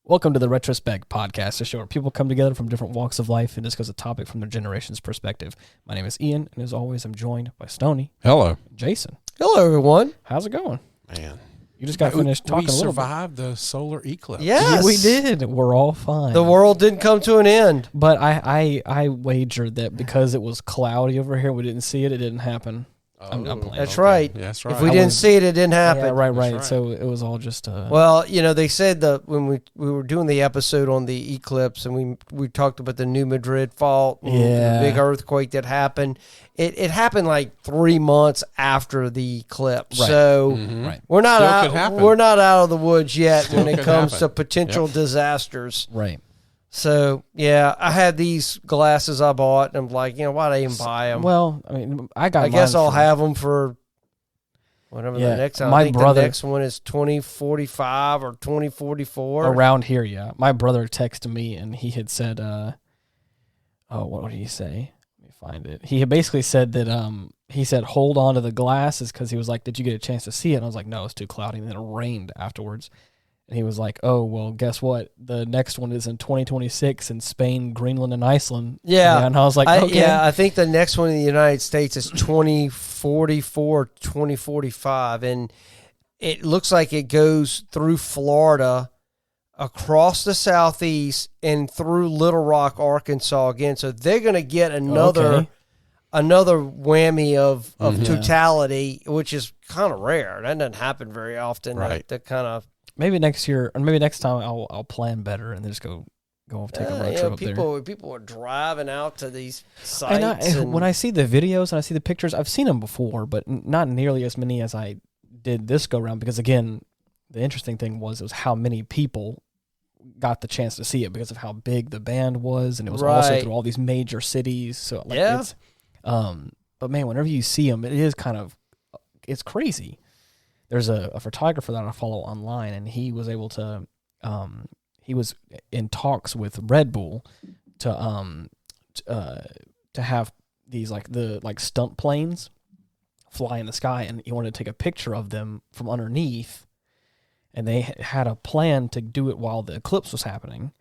Welcome to the Retrospect podcast, a show where people come together from different walks of life and discuss a topic from their generation's perspective. My name is Ian, and as always, I'm joined by Stoney. Hello. Jason. Hello, everyone. How's it going? Man. You just got finished talking a little bit. We survived the solar eclipse. Yes. We did. We're all fine. The world didn't come to an end. But I wagered that because it was cloudy over here, we didn't see it, it didn't happen. I'm playing. That's right. Yeah, that's right. If we didn't see it, it didn't happen. Yeah, right. right. So it was all just... Well, you know, they said that when we were doing the episode on the eclipse and we talked about the New Madrid fault and the big earthquake that happened, it happened like 3 months after the eclipse. Right. So we're not out of the woods yet when it comes to potential disasters. Right. So, yeah, I had these glasses I bought, and I'm like, why'd I even buy them? Well, I mean, I guess I'll have them for whatever the next time. I think the next one is 2045 or 2044. Around here, yeah. My brother texted me, and he had said, what did he say? Let me find it. He had basically said that, he said, hold on to the glasses, because he was like, did you get a chance to see it? And I was like, no, it's too cloudy, and then it rained afterwards. And he was like, oh, well, guess what? The next one is in 2026 in Spain, Greenland, and Iceland. Yeah. And I was like, okay. Yeah, I think the next one in the United States is 2044, 2045. And it looks like it goes through Florida, across the southeast, and through Little Rock, Arkansas again. So they're going to get another whammy of totality, which is kind of rare. That doesn't happen very often. Right. That kind of... Maybe next year, or maybe next time, I'll plan better and then just go take a road trip up there. People are driving out to these sites. And when I see the videos and I see the pictures, I've seen them before, but not nearly as many as I did this go around. Because again, the interesting thing was how many people got the chance to see it because of how big the band was, and it was also through all these major cities. So it's, but man, whenever you see them, it is it's crazy. There's a photographer that I follow online, and he was able to, he was in talks with Red Bull to have these like stunt planes fly in the sky, and he wanted to take a picture of them from underneath, and they had a plan to do it while the eclipse was happening,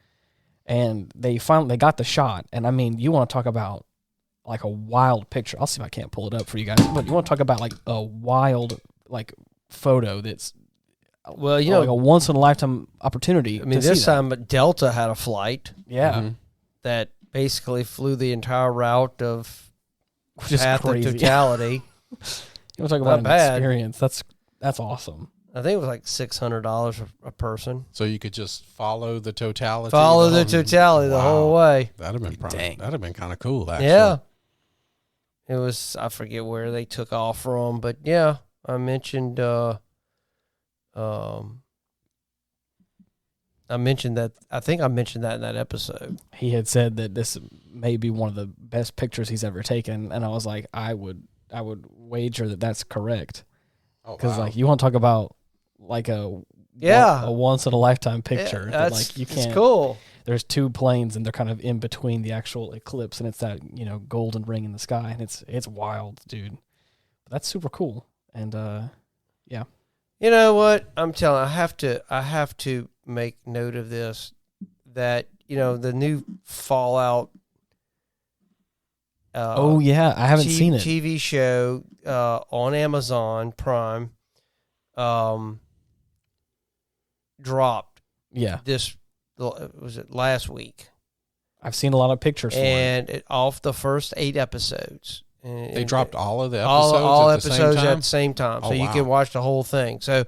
and they got the shot, and I mean, you want to talk about like a wild picture. I'll see if I can't pull it up for you guys, but you want to talk about like a wild photo that's like a once in a lifetime opportunity. I mean, this time Delta had a flight, that basically flew the entire route of path of totality. You want to talk about an experience? That's awesome. I think it was like $600 a person. So you could just follow the totality. The whole way. That'd have been kind of cool. Actually. Yeah. It was. I forget where they took off from, but yeah. I mentioned that. I think I mentioned that in that episode. He had said that this may be one of the best pictures he's ever taken, and I was like, I would wager that that's correct. Because you want to talk about like a once in a lifetime picture. Yeah, you can't. It's cool. There's two planes, and they're kind of in between the actual eclipse, and it's that golden ring in the sky, and it's wild, dude. That's super cool. And yeah. You know what? I'm telling you, I have to make note of this, that the new Fallout I haven't seen it. TV show on Amazon Prime dropped. Yeah. Was it last week? I've seen a lot of pictures for it. And off the first 8 episodes. They dropped all of the episodes at the same time, so you wow. can watch the whole thing. So,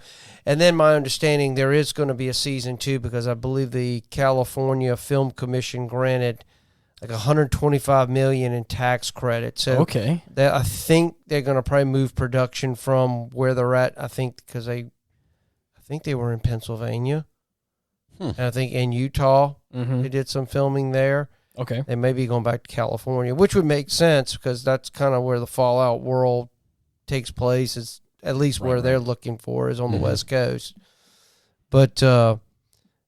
and then my understanding, there is going to be a season 2, because I believe the California Film Commission granted like $125 million in tax credit. So I think they're going to probably move production from where they're at. I think because I think they were in Pennsylvania, and I think in Utah they did some filming there. Okay. They may be going back to California, which would make sense because that's kind of where the Fallout world takes place, is at least where they're looking for, is on the West Coast. But, I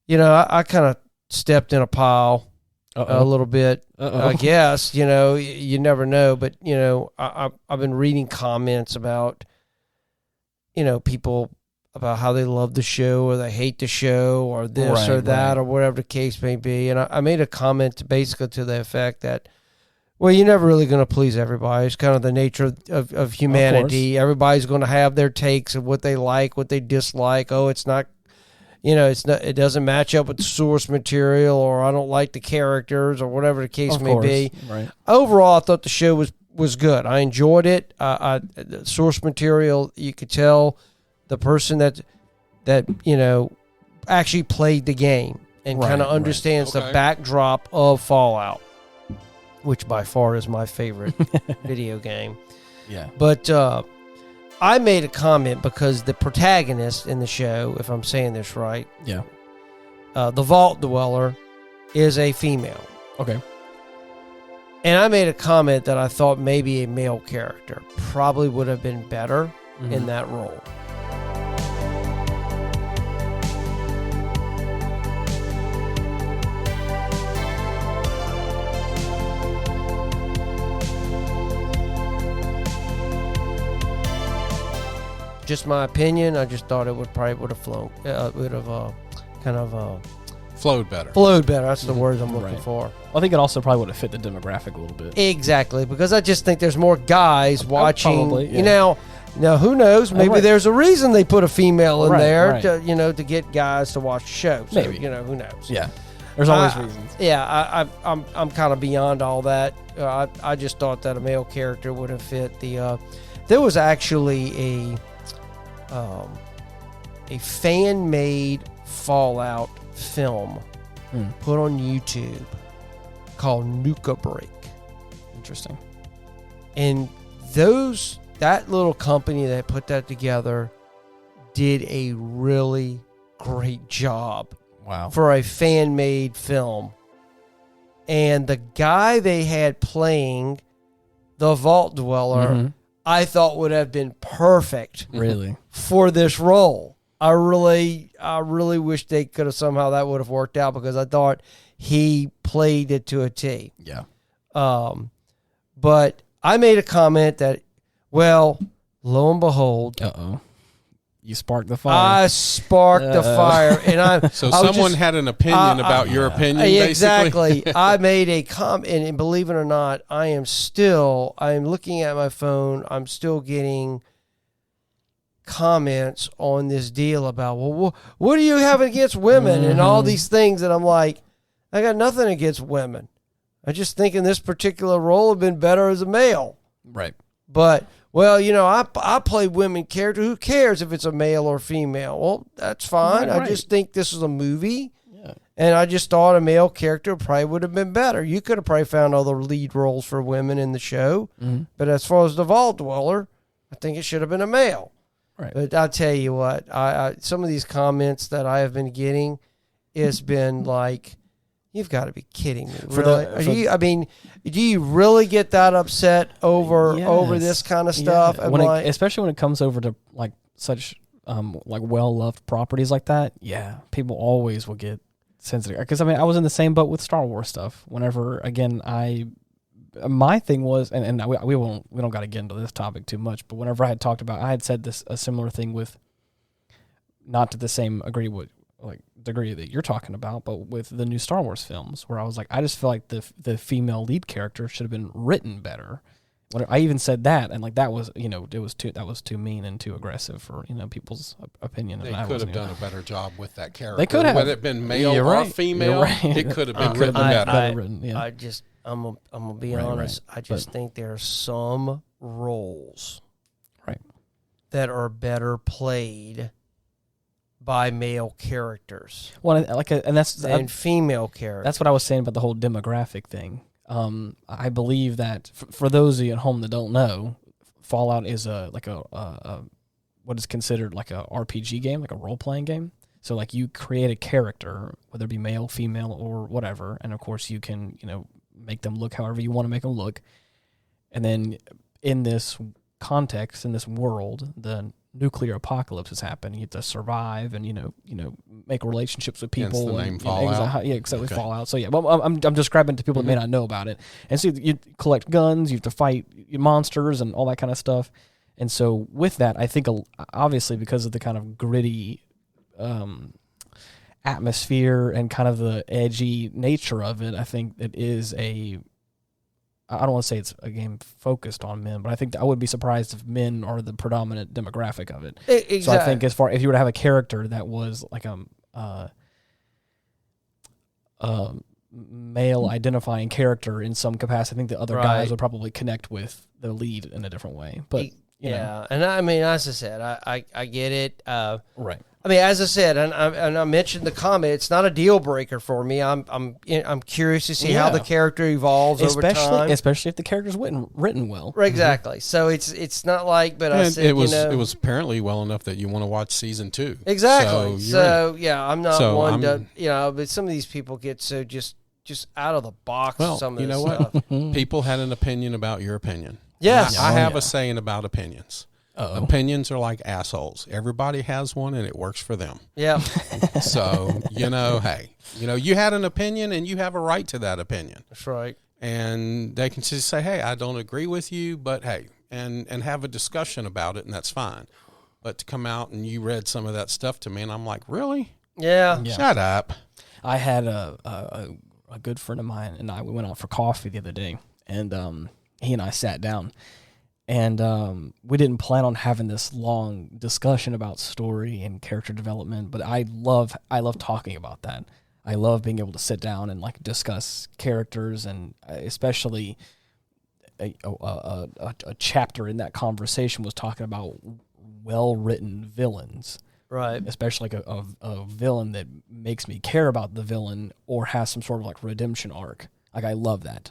kind of stepped in a pile a little bit. I guess, you never know. But, I've been reading comments about, people about how they love the show or they hate the show or this or that or whatever the case may be. And I made a comment basically to the effect that, well, you're never really going to please everybody. It's kind of the nature of humanity. Everybody's going to have their takes of what they like, what they dislike. Oh, it's not, it doesn't match up with the source material, or I don't like the characters, or whatever the case may be. Right. Overall, I thought the show was good. I enjoyed it. The source material, you could tell the person that actually played the game and kind of understands the backdrop of Fallout, which by far is my favorite video game. Yeah. But I made a comment because the protagonist in the show, if I'm saying this right, the Vault Dweller, is a female. Okay. And I made a comment that I thought maybe a male character probably would have been better in that role. Just my opinion. I just thought it would have flown. Would have flowed better. Flowed better. That's the words I'm looking for. Well, I think it also probably would have fit the demographic a little bit. Exactly, because I just think there's more guys watching. Probably, yeah. Now who knows? Maybe there's a reason they put a female in there to get guys to watch the show. So, maybe who knows? Yeah, there's always reasons. Yeah, I'm kind of beyond all that. I just thought that a male character would have fit the. There was actually a fan-made Fallout film put on YouTube called Nuka Break. Interesting. And that little company that put that together did a really great job. Wow. For a fan-made film. And the guy they had playing the Vault Dweller, I thought would have been perfect. Really? For this role. I really wish they could have somehow that would have worked out, because I thought he played it to a T. Yeah. But I made a comment that, well, lo and behold, you sparked the fire. I sparked the fire, and someone had an opinion about your opinion. Exactly. Basically. I made a comment, and believe it or not, I am looking at my phone. I'm still getting comments on this deal about, well, what do you have against women and all these things, and I'm like, I got nothing against women. I just think in this particular role would have been better as a male. Right. But, well, I play women character. Who cares if it's a male or female? Well, that's fine. Right. I just think this is a movie. Yeah. And I just thought a male character probably would have been better. You could have probably found other lead roles for women in the show. But as far as the Vault Dweller, I think it should have been a male. Right. But I'll tell you what, I some of these comments that I have been getting, it's been like, you've got to be kidding me. Really? Do you really get that upset over this kind of stuff? Yeah. Especially when it comes over to like such well-loved properties like that. Yeah, people always will get sensitive. Because I was in the same boat with Star Wars stuff. Whenever, again, my thing was, and we don't got to get into this topic too much, but whenever I had said a similar thing with, not to the same degree that you're talking about, but with the new Star Wars films, where I was like, I just feel like the female lead character should have been written better. When I even said that, and like that was too mean and too aggressive for people's opinion. They could have done a better job with that character. They could have. Whether it been male or female, it could have been written better. I'm gonna be honest. I just think there are some roles, that are better played by male characters. Well, and female characters. That's what I was saying about the whole demographic thing. I believe that for those of you at home that don't know, Fallout is what is considered like a RPG game, like a role playing game. So like you create a character, whether it be male, female, or whatever, and of course you can make them look however you want to make them look. And then in this context, in this world, the nuclear apocalypse has happened. You have to survive and make relationships with people. Hence the name Fallout. Exactly. Fallout. So well, I'm describing to people that may not know about it. And so you collect guns, you have to fight monsters and all that kind of stuff. And so with that, I think obviously because of the kind of gritty atmosphere and kind of the edgy nature of it, I think it is I don't want to say it's a game focused on men, but I think I would be surprised if men are the predominant demographic of it. Exactly. So I think if you were to have a character that was like male identifying character in some capacity, I think the other guys would probably connect with the lead in a different way. But yeah, and I mean, as I said, I get it. Right. I mean, as I said, and I mentioned the comment, it's not a deal breaker for me. I'm curious to see how the character evolves over time, especially if the character's written well. Right, exactly. So it's not like, but I said it was apparently well enough that you want to watch season 2. Exactly. So yeah, I'm not one to but some of these people get so just out of the box. Well, some of you know stuff. what? People had an opinion about your opinion. Yes, I have a saying about opinions. Uh-oh. Opinions are like assholes. Everybody has one, and it works for them. Yeah. So, hey, you had an opinion, and you have a right to that opinion. That's right. And they can just say, hey, I don't agree with you, but hey, and have a discussion about it, and that's fine. But to come out and you read some of that stuff to me, and I'm like, really? Yeah. Shut up. I had a good friend of mine, and we went out for coffee the other day, and he and I sat down. And we didn't plan on having this long discussion about story and character development, but I love talking about that. I love being able to sit down and like discuss characters, and especially a chapter in that conversation was talking about well-written villains. Right. Especially like a villain that makes me care about the villain or has some sort of like redemption arc. Like I love that.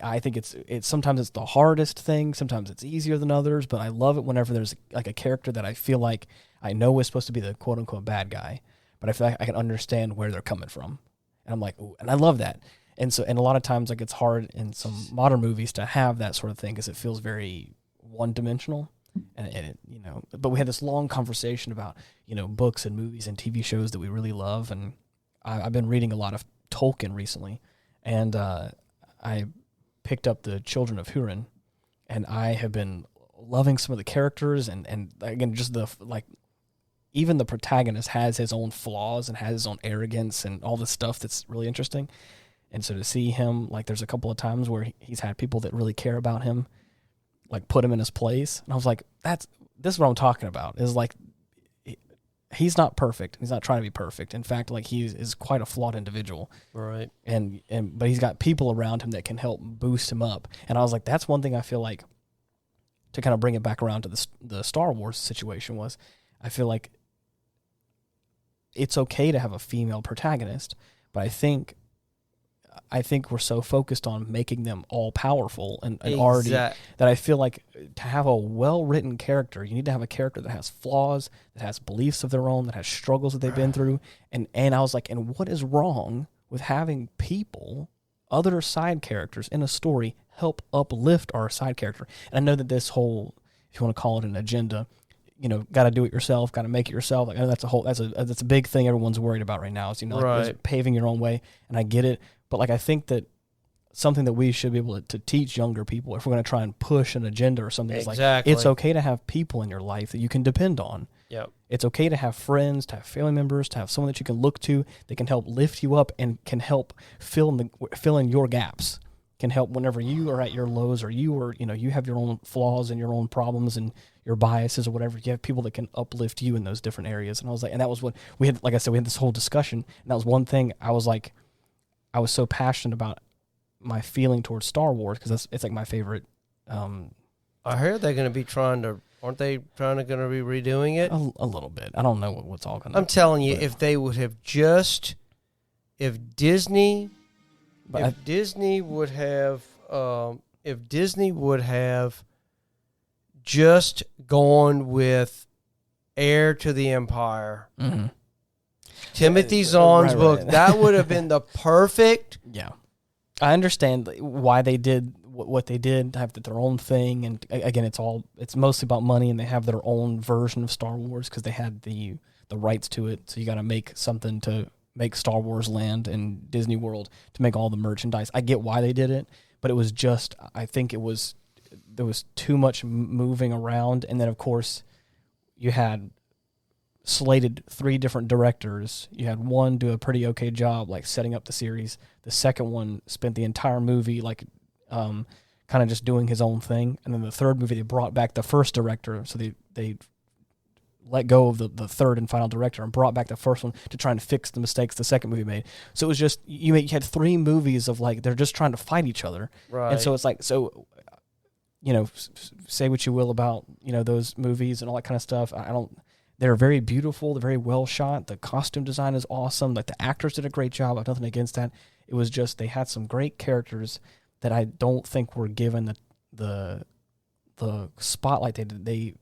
I think it's sometimes it's the hardest thing, sometimes it's easier than others, but I love it whenever there's like a character that I feel like I know is supposed to be the quote unquote bad guy, but I feel like I can understand where they're coming from. And I'm like, ooh, and I love that. And a lot of times like it's hard in some modern movies to have that sort of thing because it feels very one dimensional. And it, but we had this long conversation about, books and movies and TV shows that we really love. And I've been reading a lot of Tolkien recently, and I picked up The Children of Hurin, and I have been loving some of the characters, and again, just even the protagonist has his own flaws and has his own arrogance and all this stuff that's really interesting. And so to see him, like there's a couple of times where he's had people that really care about him, like put him in his place. And I was like, this is what I'm talking about, is like, he's not perfect. He's not trying to be perfect. In fact, like he is quite a flawed individual. Right. But he's got people around him that can help boost him up. And I was like, that's one thing I feel like, to kind of bring it back around to the Star Wars situation, was I feel like it's okay to have a female protagonist, but I think we're so focused on making them all powerful and already that I feel like to have a well-written character, you need to have a character that has flaws, that has beliefs of their own, that has struggles that they've been through. And I was like, and what is wrong with having people, other side characters in a story, help uplift our side character? And I know that this whole, if you want to call it an agenda, got to do it yourself, got to make it yourself. Like that's a big thing everyone's worried about right now. Is like paving your own way, and I get it. But like I think that something that we should be able to teach younger people, if we're going to try and push an agenda or something, is like it's okay to have people in your life that you can depend on. Yep. It's okay to have friends, to have family members, to have someone that you can look to that can help lift you up and can help fill in your gaps. Can help whenever you are at your lows, or you have your own flaws and your own problems and your biases or whatever. You have people that can uplift you in those different areas. And I was like, and that was what we had. Like I said, we had this whole discussion, and that was one thing I was like, I was so passionate about my feeling towards Star Wars because it's like my favorite. I heard they're going to be aren't they going to be redoing it? A little bit. I don't know what's all going to. I'm telling you, if they would have if Disney would have just gone with Heir to the Empire. Mm-hmm. Timothy Zahn's book, that would have been the perfect. Yeah. I understand why they did what they did, have their own thing. And again, it's mostly about money, and they have their own version of Star Wars because they had the rights to it. So you got to make something to make Star Wars Land and Disney World to make all the merchandise. I get why they did it, but it was just, I think it was there was too much moving around, and then of course you had slated 3 different directors. You had one do a pretty okay job like setting up the series. The second one spent the entire movie like kind of just doing his own thing, and then the third movie they brought back the first director, so they let go of the third and final director and brought back the first one to try and fix the mistakes the second movie made. So it was just you had 3 movies of like they're just trying to fight each other, Right. and so it's like say what you will about those movies and all that kind of stuff. They're very beautiful. They're very well shot. The costume design is awesome. Like the actors did a great job. I have nothing against that. It was just they had some great characters that I don't think were given the spotlight they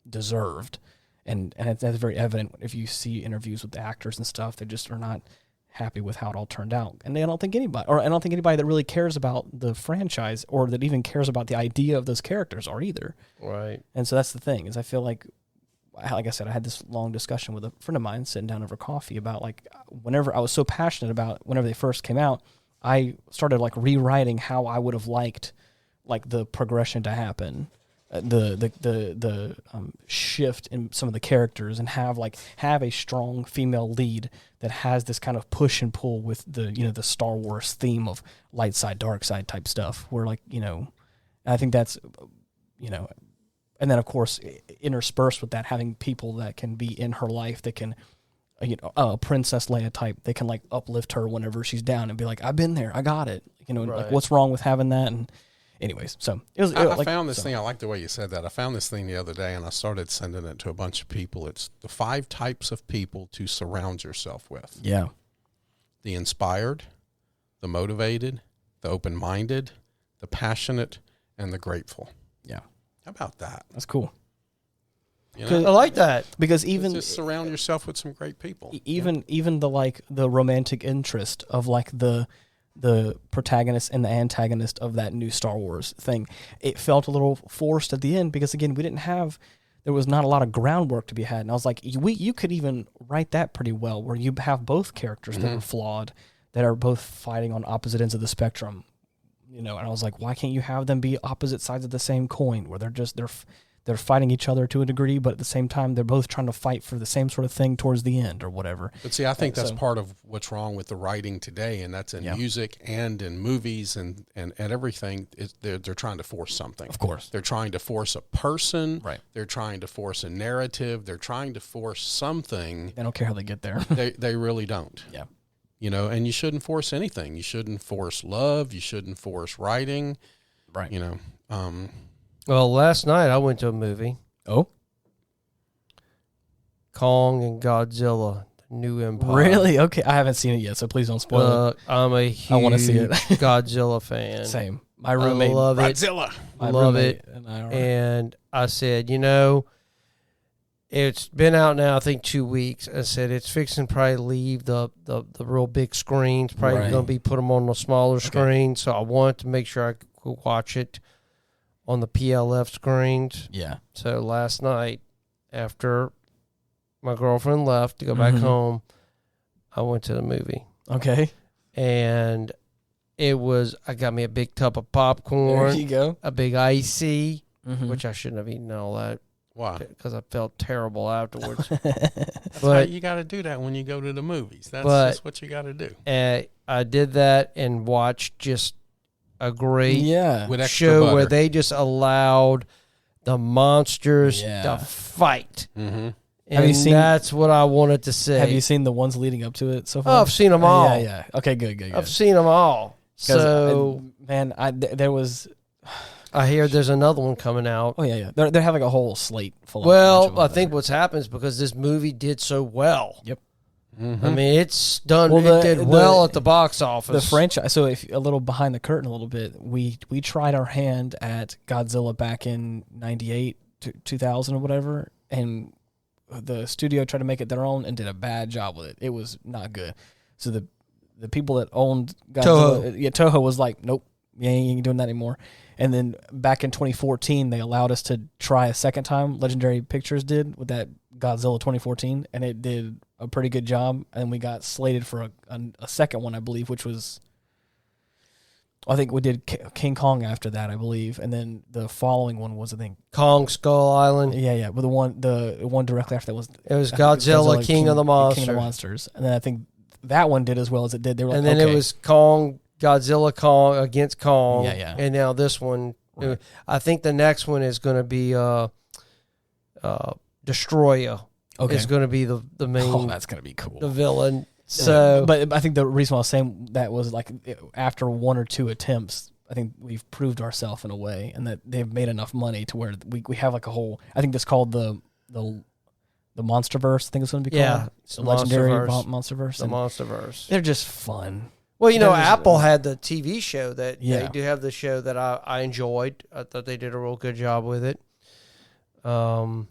deserved, and that's very evident if you see interviews with the actors and stuff. They just are not happy with how it all turned out, and I don't think anybody that really cares about the franchise or that even cares about the idea of those characters are either. Right. And so that's the thing is I feel like I said, I had this long discussion with a friend of mine sitting down over coffee about like whenever I was so passionate about whenever they first came out, I started like rewriting how I would have liked like the progression to happen, the shift in some of the characters, and have a strong female lead that has this kind of push and pull with the Star Wars theme of light side, dark side type stuff. Where I think that's and then of course interspersed with that, having people that can be in her life that can Princess Leia type, they can like uplift her whenever she's down and be like, I've been there, I got it. Right. Like what's wrong with having that? And anyways, so I found this thing. I like the way you said that. I found this thing the other day, and I started sending it to a bunch of people. It's the 5 types of people to surround yourself with. Yeah. The inspired, the motivated, the open-minded, the passionate, and the grateful. Yeah. How about that? That's cool. I like that. Because even just surround yourself with some great people. Even the romantic interest of like the protagonist and the antagonist of that new Star Wars thing, it felt a little forced at the end because again there was not a lot of groundwork to be had, and I was like, you could even write that pretty well where you have both characters that are flawed, that are both fighting on opposite ends of the spectrum, and I was like, why can't you have them be opposite sides of the same coin where they're fighting each other to a degree, but at the same time, they're both trying to fight for the same sort of thing towards the end or whatever. But see, I think that's part of what's wrong with the writing today, and that's in music and in movies and everything. They're trying to force something. Of course. They're trying to force a person. Right. They're trying to force a narrative. They're trying to force something. They don't care how they get there. They really don't. Yeah. And you shouldn't force anything. You shouldn't force love. You shouldn't force writing. Right. Well, last night I went to a movie. Oh? Kong and Godzilla, the New Empire. Really? Okay, I haven't seen it yet, so please don't spoil it. I'm a huge I wanna see it. Godzilla fan. Same. My roommate, I love it. Godzilla. I love it. And I said, it's been out now, I think 2 weeks. I said it's fixing to probably leave the real big screens. Probably Right. going to be put them on the smaller screen. So I wanted to make sure I could watch it on the PLF screens. Yeah. So last night, after my girlfriend left to go back home, I went to the movie. Okay. And I got me a big tub of popcorn. There you go. A big icy, Mm-hmm. which I shouldn't have eaten all that. Why? Because I felt terrible afterwards. But you got to do that when you go to the movies. That's just what you got to do. I did that and watched just a great Yeah. show where they just allowed the monsters to fight. Mm-hmm. And that's what I wanted to say. Have you seen the ones leading up to it so far? Oh, I've seen them all. Yeah. Okay, good. I've seen them all. So, man, there was. I hear there's another one coming out. Oh yeah. They're having a whole slate full. Well, I think what's happened is because this movie did so well. Yep. Mm-hmm. I mean, it's done. Well, it did well at the box office. The franchise. So, if a little behind the curtain, a little bit, we tried our hand at Godzilla back in '98, 2000, or whatever, and the studio tried to make it their own and did a bad job with it. It was not good. So the people that owned Godzilla, Toho was like, nope, you ain't doing that anymore. And then back in 2014, they allowed us to try a second time. Legendary Pictures did with that Godzilla 2014, and it did a pretty good job. And we got slated for a second one, I believe, which was I think we did King Kong after that, I believe, and then the following one was, I think, Kong Skull Island. yeah. But the one directly after that was Godzilla, King of the Monsters, and then I think that one did as well as it did. They were like, and then it was Godzilla Kong against Kong. Yeah. And now this one, Right. I think the next one is going to be Destroyer. Okay. Is going to be the main. Oh, that's gonna be cool. The villain. So, but I think the reason why I was saying that was like after one or two attempts, I think we've proved ourselves in a way, and that they've made enough money to where we have like a whole. I think it's called the MonsterVerse. I think it's going to be called. The legendary MonsterVerse. The MonsterVerse. They're just fun. Well, Apple had the TV show that they do have the show that I enjoyed. I thought they did a real good job with it. But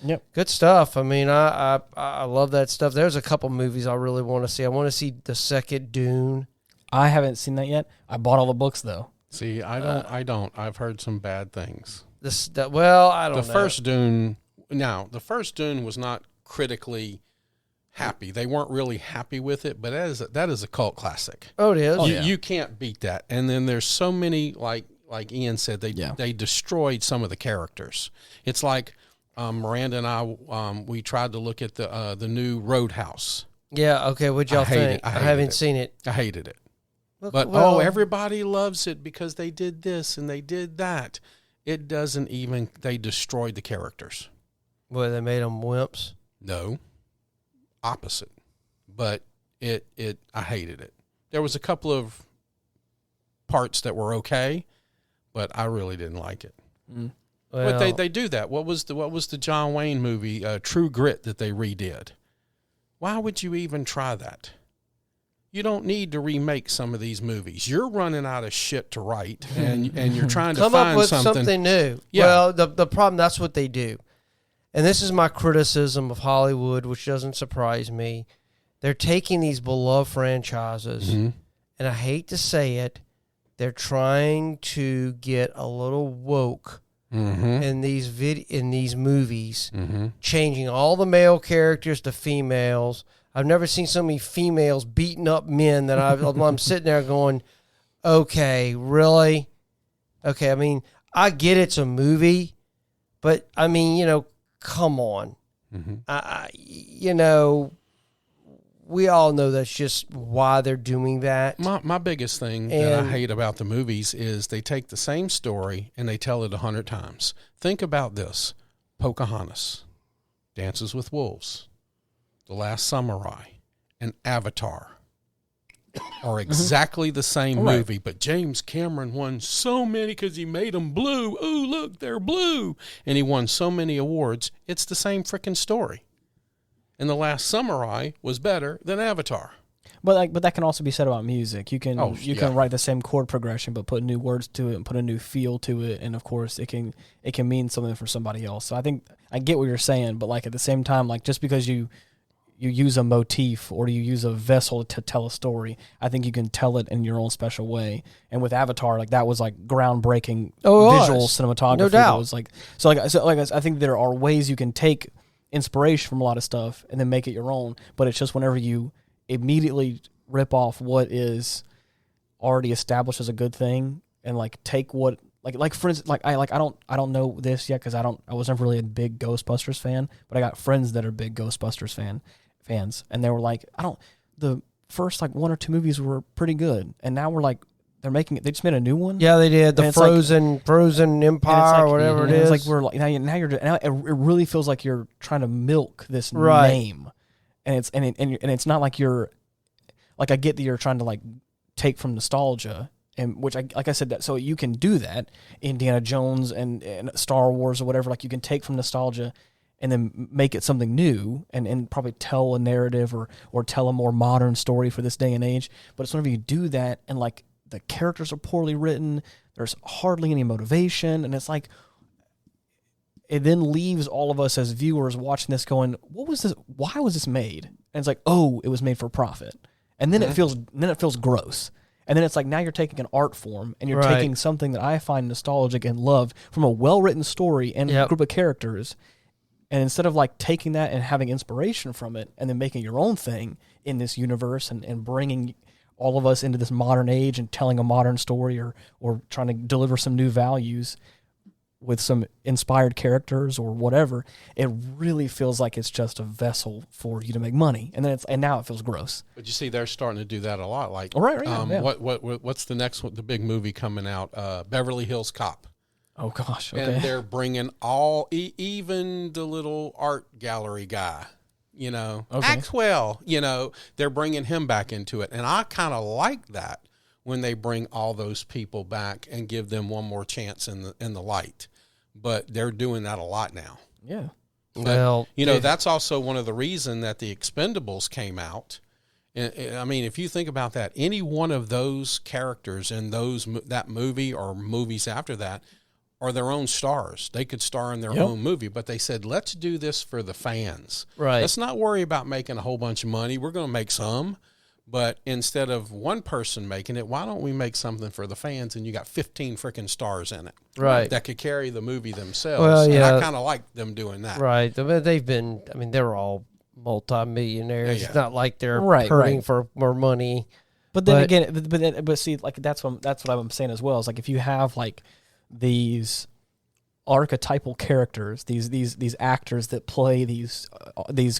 Yep. Good stuff. I mean, I love that stuff. There's a couple movies I really want to see. I want to see the second Dune. I haven't seen that yet. I bought all the books though. See, I don't. I've heard some bad things. I don't know. The first Dune was not critically happy. They weren't really happy with it, but that is a cult classic. Oh, it is. You can't beat that. And then there's so many, like Ian said, they destroyed some of the characters. It's like Miranda and I, we tried to look at the new Roadhouse. Yeah. Okay. What'd y'all think? I haven't seen it. I hated it. But everybody loves it because they did this and they did that. It doesn't even. They destroyed the characters. Well, they made them wimps. No, opposite. But I hated it. There was a couple of parts that were okay, but I really didn't like it. Mm. Well, but they do that. What was the John Wayne movie, True Grit, that they redid? Why would you even try that? You don't need to remake some of these movies. You're running out of shit to write, and you're trying to come find up with something new. Yeah. Well, the problem, that's what they do. And this is my criticism of Hollywood, which doesn't surprise me. They're taking these beloved franchises, Mm-hmm. and I hate to say it, they're trying to get a little woke Mm-hmm. in these movies, Mm-hmm. changing all the male characters to females. I've never seen so many females beating up men that I'm sitting there going, okay, really? Okay, I mean, I get it's a movie, but I mean, come on. Mm-hmm. We all know that's just why they're doing that. My biggest thing that I hate about the movies is they take the same story and they tell it 100 times. Think about this. Pocahontas, Dances with Wolves, The Last Samurai, and Avatar are exactly the same movie, but James Cameron won so many because he made them blue. Ooh, look, they're blue. And he won so many awards. It's the same freaking story. And The Last Samurai was better than Avatar. But that can also be said about music. You can write the same chord progression, but put new words to it and put a new feel to it, and of course it can mean something for somebody else. So I think I get what you're saying, but like at the same time, like just because you use a motif or you use a vessel to tell a story, I think you can tell it in your own special way. And with Avatar, like that was like groundbreaking visual cinematography. No doubt. It was like I think there are ways you can take inspiration from a lot of stuff and then make it your own, but it's just whenever you immediately rip off what is already established as a good thing and like take what like for instance, I don't know this yet because I was never really a big Ghostbusters fan, but I got friends that are big Ghostbusters fans, and they were like, the first like one or two movies were pretty good, and now we're like they just made a new one. Yeah, they did the Frozen Empire or whatever it is. It's like we're like now it really feels like you're trying to milk this name, and it's not like you're like, I get that you're trying to like take from nostalgia, and which like I said, that so you can do that. Indiana Jones and Star Wars or whatever, like you can take from nostalgia and then make it something new and probably tell a narrative or tell a more modern story for this day and age. But it's whenever you do that and like the characters are poorly written, there's hardly any motivation, and it's like it then leaves all of us as viewers watching this going, what was this? Why was this made? And it's like, oh, it was made for profit. And then it feels gross. And then it's like now you're taking an art form and you're taking something that I find nostalgic and love from a well-written story and a group of characters. And instead of like taking that and having inspiration from it and then making your own thing in this universe and bringing all of us into this modern age and telling a modern story or trying to deliver some new values with some inspired characters or whatever, it really feels like it's just a vessel for you to make money. And then now it feels gross. But you see, they're starting to do that a lot. Like, yeah. What's the next one, the big movie coming out? Beverly Hills Cop. Oh gosh. Okay. And they're bringing even the little art gallery guy, Axwell, they're bringing him back into it. And I kind of like that when they bring all those people back and give them one more chance in the light. But they're doing that a lot now. Yeah. Well, that's also one of the reasons that the Expendables came out. I mean, if you think about that, any one of those characters in that movie or movies after that are their own stars. They could star in their own movie, but they said, let's do this for the fans. Right. Let's not worry about making a whole bunch of money. We're going to make some. But instead of one person making it, why don't we make something for the fans? And you got 15 freaking stars in it, right? That could carry the movie themselves. Well, yeah, and I kind of like them doing that, right? They've been. I mean, they're all multimillionaires. Yeah. It's not like they're Right, hurting right. for more money. But then again, but see, like that's what I'm saying as well. Is like if you have like these archetypal characters, these actors that play these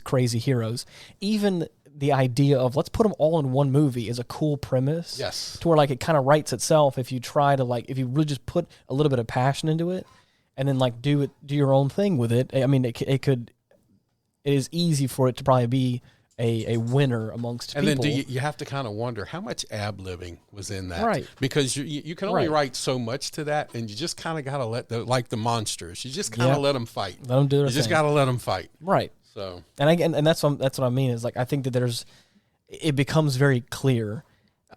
crazy heroes, even the idea of let's put them all in one movie is a cool premise. Yes. To where like it kind of writes itself if you try to if you really just put a little bit of passion into it, and then like do your own thing with it. I mean, it is easy for it to probably be a winner amongst and people. And then you have to kind of wonder how much ab-libbing was in that. Right. Because you can only write so much to that, and you just kind of got to let the monsters. You just kind of let them fight. Let them do their You just thing. got to let them fight. Right. So. And that's what I mean is like I think that it becomes very clear.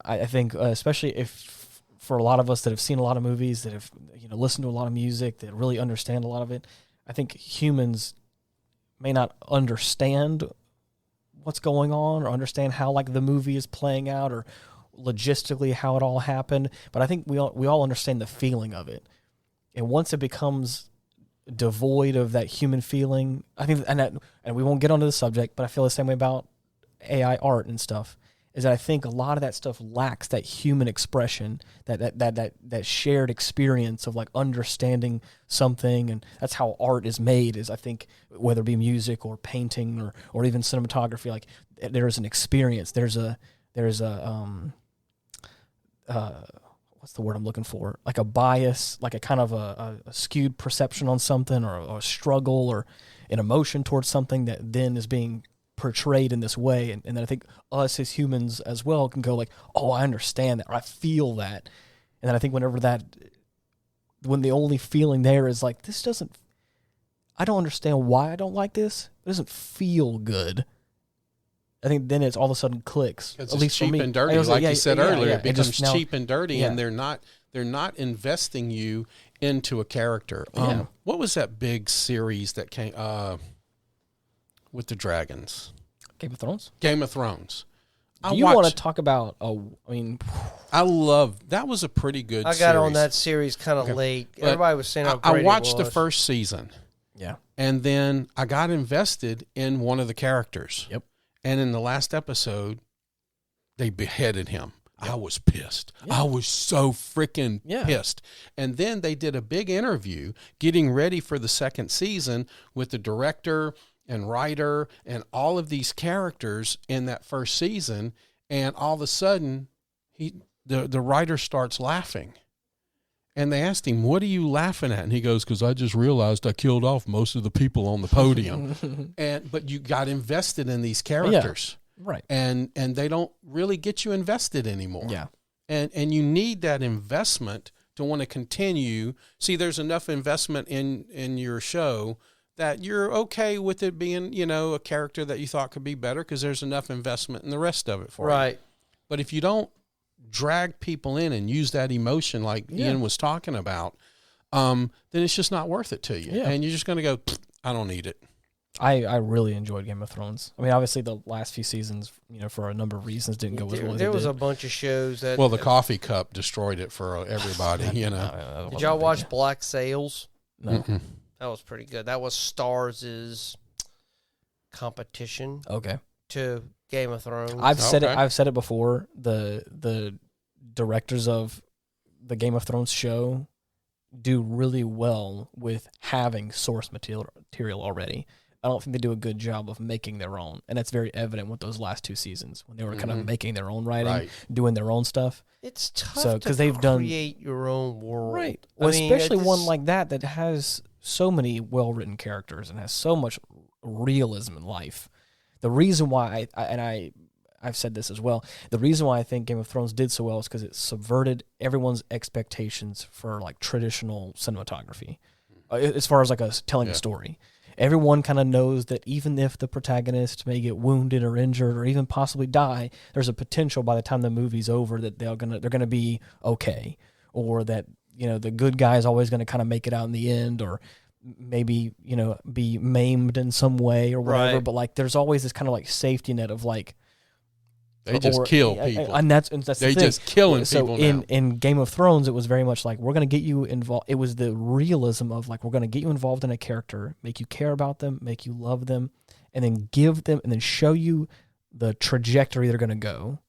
I think especially if for a lot of us that have seen a lot of movies, that have listened to a lot of music, that really understand a lot of it, I think humans may not understand what's going on or understand how like the movie is playing out or logistically how it all happened, but I think we all understand the feeling of it. And once it becomes devoid of that human feeling, I think, and we won't get onto the subject, but I feel the same way about AI art and stuff, is that I think a lot of that stuff lacks that human expression, that shared experience of like understanding something. And that's how art is made, is I think whether it be music or painting or even cinematography, like there's an experience, there's a what's the word I'm looking for? Like a bias, like a kind of a skewed perception on something, or a struggle or an emotion towards something that then is being portrayed in this way. And then I think us as humans as well can go like, oh, I understand that, or I feel that. And then I think when the only feeling there is like, I don't understand why I don't like this. It doesn't feel good. I think then it's all of a sudden clicks. It's at least cheap for me. and dirty, like you said earlier. It becomes cheap and dirty, yeah. and they're not investing you into a character. Yeah. What was that big series that came with the dragons? Game of Thrones. Game of Thrones. Do you want to talk about? I love that. Was a pretty good. I got on that series kind of late. But everybody was saying how I great watched it the was. first season. Yeah. And then I got invested in one of the characters. Yep. And in the last episode, they beheaded him. Yep. I was pissed. Yeah. I was so freaking pissed. And then they did a big interview getting ready for the second season with the director and writer and all of these characters in that first season. And all of a sudden, the writer starts laughing. And they asked him, what are you laughing at? And he goes, because I just realized I killed off most of the people on the podium. But you got invested in these characters. Yeah, right. And they don't really get you invested anymore. Yeah. And you need that investment to want to continue. See, there's enough investment in your show that you're okay with it being, a character that you thought could be better because there's enough investment in the rest of it for you. Right. But if you don't drag people in and use that emotion like Ian was talking about, then it's just not worth it to you. Yeah. And you're just going to go, I don't need it. I really enjoyed Game of Thrones. I mean, obviously the last few seasons, for a number of reasons, didn't go as well as there it was did. a bunch of shows that... Well, the coffee cup destroyed it for everybody, Did y'all watch Black Sails? No. That was pretty good. That was Starz' competition. Okay. to Game of Thrones. I've said it. I've said it before. The directors of the Game of Thrones show do really well with having source material already. I don't think they do a good job of making their own, and that's very evident with those last 2 seasons when they were kind of making their own writing, doing their own stuff. It's tough create your own world, right? Well, especially one like that has so many well-written characters and has so much realism in life. The reason why I've said this as well. The reason why I think Game of Thrones did so well is because it subverted everyone's expectations for like traditional cinematography, as far as like telling a story. Everyone kind of knows that even if the protagonist may get wounded or injured or even possibly die, there's a potential by the time the movie's over that they're gonna be okay, or that the good guy is always gonna kind of make it out in the end, or maybe be maimed in some way or whatever. Right. But like there's always this kind of like safety net of like. They just kill people. And that's the thing. Just killing people now. In Game of Thrones, it was very much like, we're going to get you involved. It was the realism of like, we're going to get you involved in a character, make you care about them, make you love them, and then give them, and then show you the trajectory they're going to go.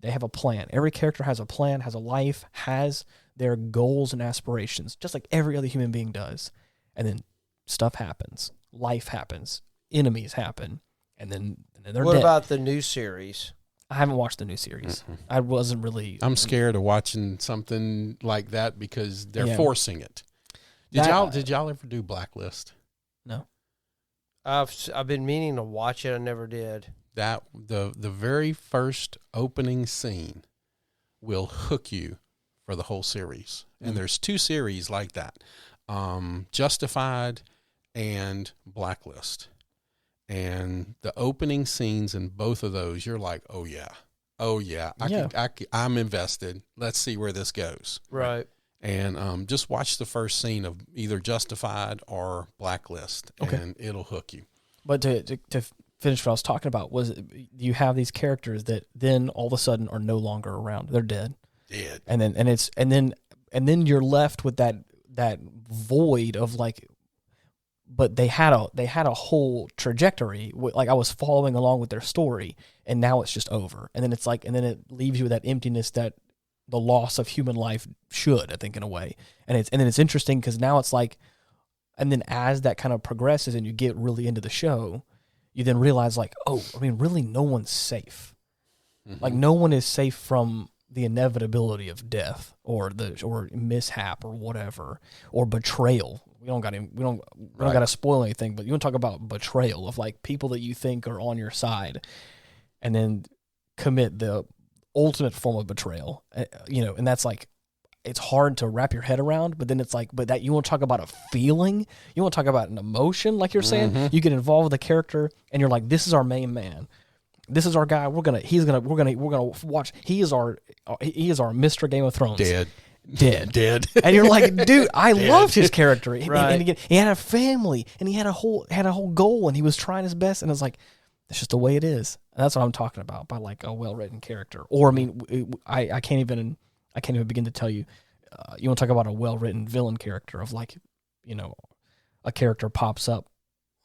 They have a plan. Every character has a plan, has a life, has their goals and aspirations, just like every other human being does. And then stuff happens. Life happens. Enemies happen. And then they're dead. What about the new series? I haven't watched the new series. I wasn't really. I'm scared of watching something like that because they're forcing it. Did y'all ever do Blacklist? No. I've been meaning to watch it. I never did. That the very first opening scene will hook you for the whole series, and there's 2 series like that, Justified and Blacklist. And the opening scenes in both of those, you're like, oh yeah, I'm invested. Let's see where this goes. Right. And just watch the first scene of either Justified or Blacklist, and it'll hook you. But to finish what I was talking about was, you have these characters that then all of a sudden are no longer around. They're dead. And then you're left with that void of like. But they had a whole trajectory. Like I was following along with their story, and now it's just over. And then it's like, and then it leaves you with that emptiness that the loss of human life should, I think, in a way. And then it's interesting because now it's like, and then as that kind of progresses and you get really into the show, you then realize like, oh, I mean, really, no one's safe. Like no one is safe from the inevitability of death or mishap or whatever, or betrayal. We don't got to spoil anything, but you want to talk about betrayal of like people that you think are on your side, and then commit the ultimate form of betrayal. And that's like, it's hard to wrap your head around. But then it's like, but that you want to talk about a feeling, you want to talk about an emotion, like you're saying. You get involved with the character, and you're like, this is our main man. This is our guy. We're gonna watch. He is our Mr. Game of Thrones. Dead. And you're like, dude, I loved his character. Right. And again, he had a family, and he had a whole goal, and he was trying his best. And it's like, that's just the way it is. And that's what I'm talking about by like a well-written character. Or I mean, I can't even begin to tell you. You want to talk about a well-written villain character of like, a character pops up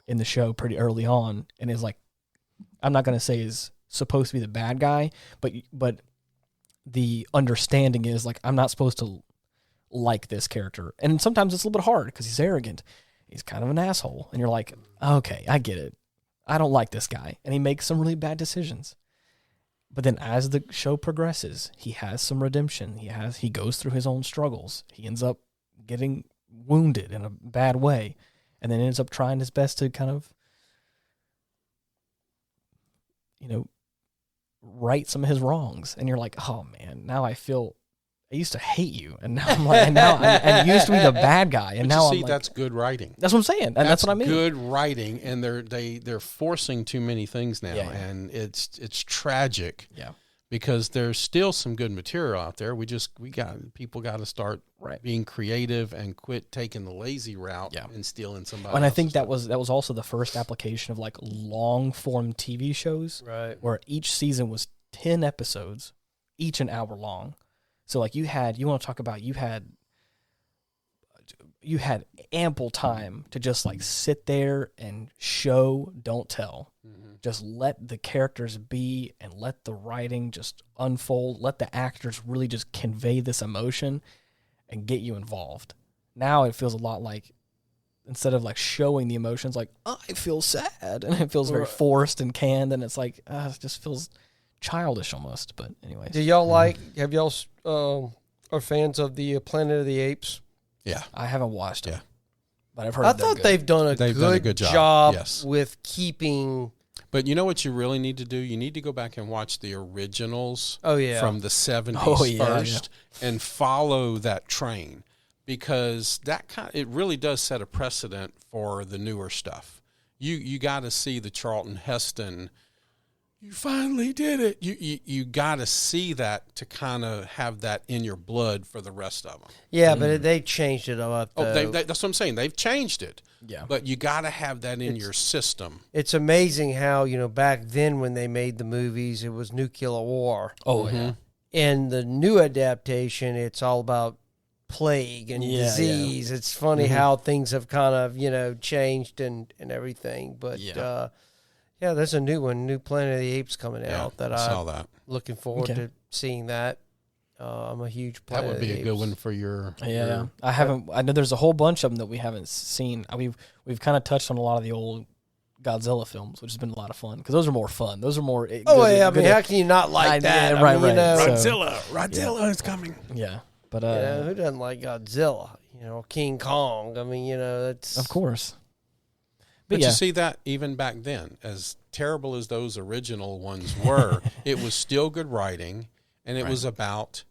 in the show pretty early on and is like, I'm not going to say is supposed to be the bad guy, but the understanding is like, I'm not supposed to like this character. And sometimes it's a little bit hard because he's arrogant. He's kind of an asshole. And you're like, okay, I get it. I don't like this guy. And he makes some really bad decisions. But then as the show progresses, he has some redemption. He goes through his own struggles. He ends up getting wounded in a bad way, and then ends up trying his best to kind of, right some of his wrongs. And you're like, oh man, now I used to hate you, and now I'm like, and used to be the bad guy, and now I'm like, that's good writing. That's what I'm saying, and that's what I mean. Good writing, and they're forcing too many things now, and it's tragic. Yeah, because there's still some good material out there. People got to start being creative and quit taking the lazy route and stealing somebody. And I think that was also the first application of like long form TV shows, right? Where each season was 10 episodes, each an hour long. So like you had you had ample time to just like sit there and show, don't tell. Just let the characters be and let the writing just unfold. Let the actors really just convey this emotion and get you involved. Now it feels a lot like, instead of like showing the emotions, like, I feel sad, and it feels very forced and canned, and it's like, it just feels childish almost. But anyways. Do y'all have y'all are fans of the Planet of the Apes? Yeah. I haven't watched it. But I've heard I thought they've done a good job with keeping. But you know what you really need to do? You need to go back and watch the originals from the 70s first and follow that train, because it really does set a precedent for the newer stuff. You got to see the Charlton Heston, you finally did it. You got to see that to kind of have that in your blood for the rest of them. Yeah, but they changed it up. That's what I'm saying. They've changed it. Yeah. But you got to have that in your system. It's amazing how, back then when they made the movies, it was nuclear war. Oh, yeah. In the new adaptation, it's all about plague and disease. It's funny how things have kind of, changed and everything. But, there's a new one, new Planet of the Apes coming out that I saw that. Looking forward to seeing that. I'm a huge Planet of the Apes. That would be a good one for your. Yeah. I know there's a whole bunch of them that we haven't seen. We've kind of touched on a lot of the old Godzilla films, which has been a lot of fun, because those are more fun. Those are more. How can you not like that? Yeah, right. Godzilla is coming. Yeah, but who doesn't like Godzilla? King Kong. I mean, that's of course. But you see that even back then, as terrible as those original ones were, it was still good writing, and it was about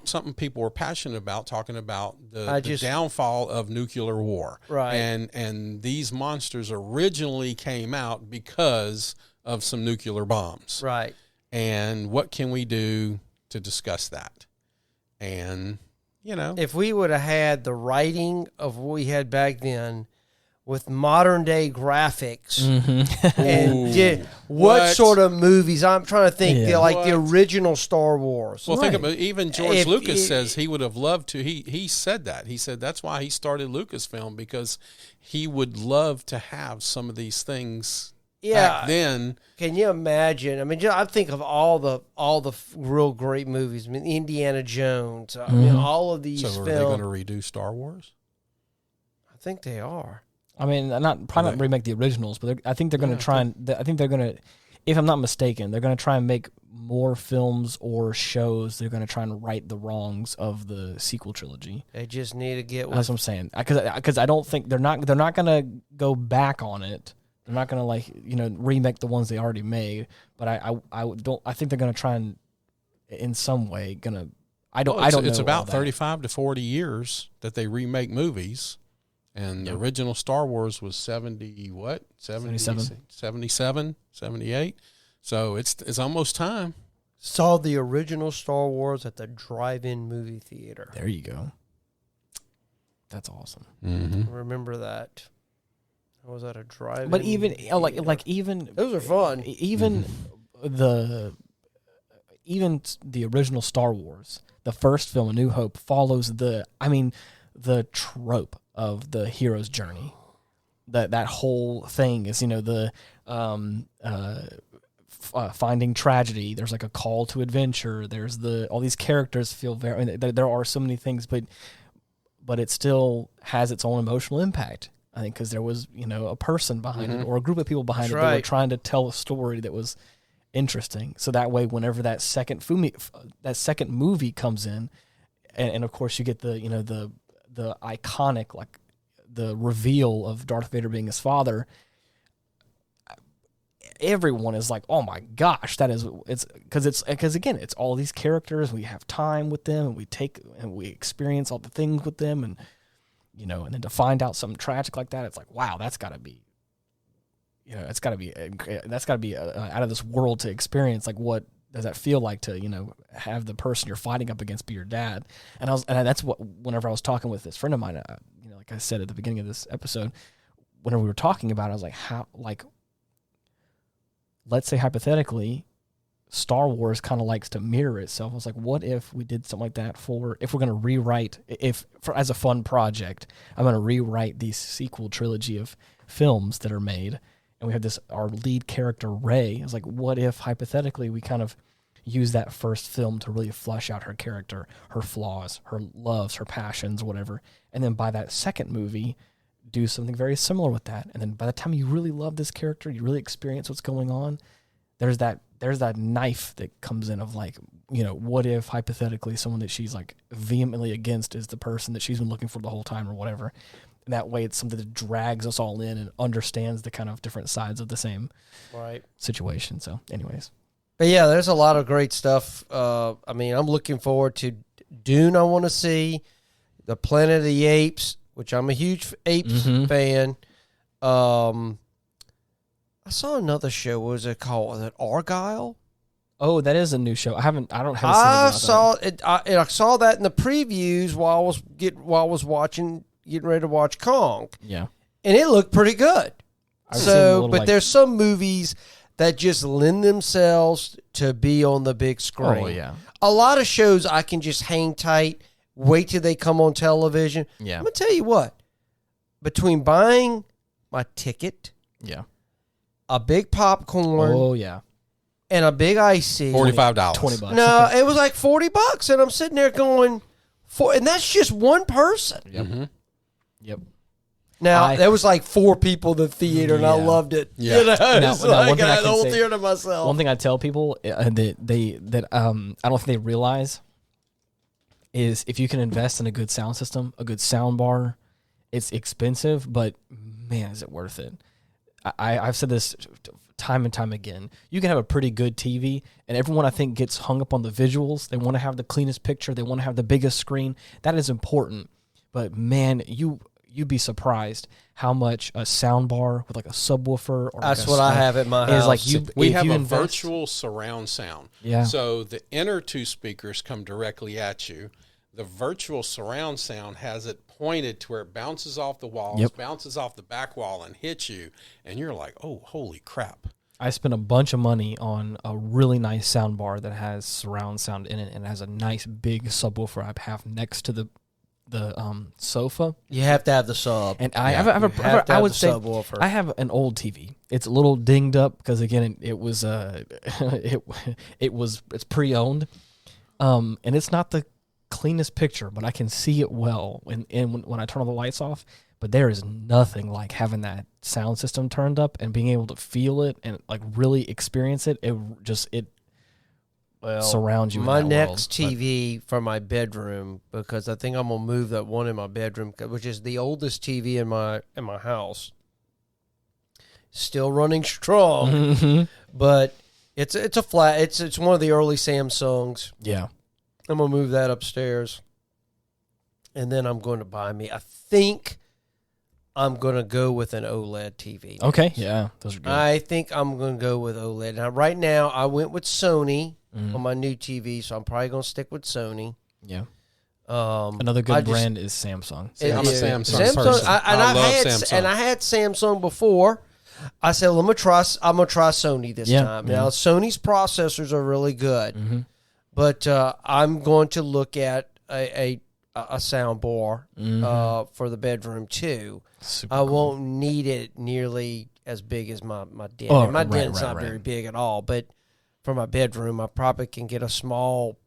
something people were passionate about, talking about the downfall of nuclear war. Right. And these monsters originally came out because of some nuclear bombs. Right. And what can we do to discuss that? And, if we would have had the writing of what we had back then, with modern day graphics, and what sort of movies? I'm trying to think, the original Star Wars. Well, think about it, even George Lucas says he would have loved to. He said that. He said that's why he started Lucasfilm, because he would love to have some of these things. Back then. Can you imagine? I mean, I think of all the real great movies. I mean, Indiana Jones. I mean, all of these. So are they going to redo Star Wars? I think they are. I mean, probably not remake the originals, but I think they're going to try and. I think they're going to, if I'm not mistaken, they're going to try and make more films or shows. They're going to try and right the wrongs of the sequel trilogy. They just need to get. That's what I'm saying. Because I don't think they're not going to go back on it. They're not going to remake the ones they already made. But I think they're going to try and, in some way, I don't know. It's about 35 to 40 years that they remake movies. And the original Star Wars was 77, 78. So it's almost time. Saw the original Star Wars at the drive-in movie theater. There you go. That's awesome. Mm-hmm. Remember that. I was at a drive-in. But even even those are fun. Even the original Star Wars, the first film, A New Hope, follows the trope of the hero's journey. That whole thing is, finding tragedy. There's like a call to adventure. There's all these characters feel very. There are so many things, but it still has its own emotional impact. I think because there was a person behind it, or a group of people behind it that were trying to tell a story that was interesting. So that way, whenever that second movie comes in, and of course you get the iconic, like the reveal of Darth Vader being his father, everyone is like, oh my gosh, because again, it's all these characters. We have time with them, and we experience all the things with them, and then to find out something tragic like that, it's like, wow, that's got to be out of this world to experience. Like, what does that feel like to have the person you're fighting up against be your dad? And that's what, whenever I was talking with this friend of mine, like I said at the beginning of this episode, whenever we were talking about it, I was like, how, like, let's say hypothetically Star Wars kind of likes to mirror itself. I was like, what if we did something like that if we're going to rewrite, as a fun project, I'm going to rewrite the sequel trilogy of films that are made, and we have our lead character, Rey. I was like, what if, hypothetically, we kind of use that first film to really flesh out her character, her flaws, her loves, her passions, whatever, and then by that second movie, do something very similar with that. And then by the time you really love this character, you really experience what's going on, there's that knife that comes in of like, what if hypothetically someone that she's like vehemently against is the person that she's been looking for the whole time or whatever. And that way it's something that drags us all in and understands the kind of different sides of the same situation. So anyways. But yeah, there's a lot of great stuff. I'm looking forward to Dune. I want to see the Planet of the Apes, which I'm a huge Apes fan. I saw another show. What was it called? Was it Argyle? Oh, that is a new show. I don't have. I saw it. I saw that in the previews while I was getting ready to watch Kong. Yeah, and it looked pretty good. There's some movies that just lend themselves to be on the big screen. Oh yeah, a lot of shows I can just hang tight, wait till they come on television. Yeah, I'm gonna tell you what. Between buying my ticket, a big popcorn, oh yeah, and a big icy, $45, $20. No, it was like $40, and I'm sitting there going, and that's just one person. Yep. Mm-hmm. Yep. Now there was like 4 people in the theater, and I loved it. Yeah. One thing I got can the whole say, theater to myself. One thing I tell people that I don't think they realize is if you can invest in a good sound system, a good sound bar, it's expensive, but man, is it worth it? I've said this time and time again. You can have a pretty good TV, and everyone I think gets hung up on the visuals. They want to have the cleanest picture. They want to have the biggest screen. That is important, but man, you'd be surprised how much a sound bar with like a subwoofer or that's what I have at my house. Is like we have a virtual surround sound. Yeah. So the inner 2 speakers come directly at you. The virtual surround sound has it pointed to where it bounces off the walls, bounces off the back wall, and hits you, and you're like, "Oh, holy crap!" I spent a bunch of money on a really nice sound bar that has surround sound in it, and it has a nice big subwoofer I have next to the sofa. You have to have the sub, and I have subwoofer. I have an old TV. It's a little dinged up because again it's pre-owned, and it's not the cleanest picture, but I can see it well when I turn all the lights off. But there is nothing like having that sound system turned up and being able to feel it and like really experience it. It surrounds you. My in that next world. TV for my bedroom, because I think I'm gonna move that one in my bedroom, which is the oldest TV in my house. Still running strong, but it's a flat. It's one of the early Samsungs. Yeah. I'm going to move that upstairs, and then I'm going to buy me, I think I'm going to go with an OLED TV. Okay, yeah, those are good. I think I'm going to go with OLED. Now, right now, I went with Sony on my new TV, so I'm probably going to stick with Sony. Yeah. Another good brand is Samsung. I'm a Samsung person. I love Samsung. And I had Samsung before. I said, well, I'm going to try Sony this time. Now, Sony's processors are really good. Mm-hmm. But I'm going to look at a sound bar for the bedroom too. I won't need it nearly as big as my den. Oh, my den's not very big at all, but for my bedroom, I probably can get a small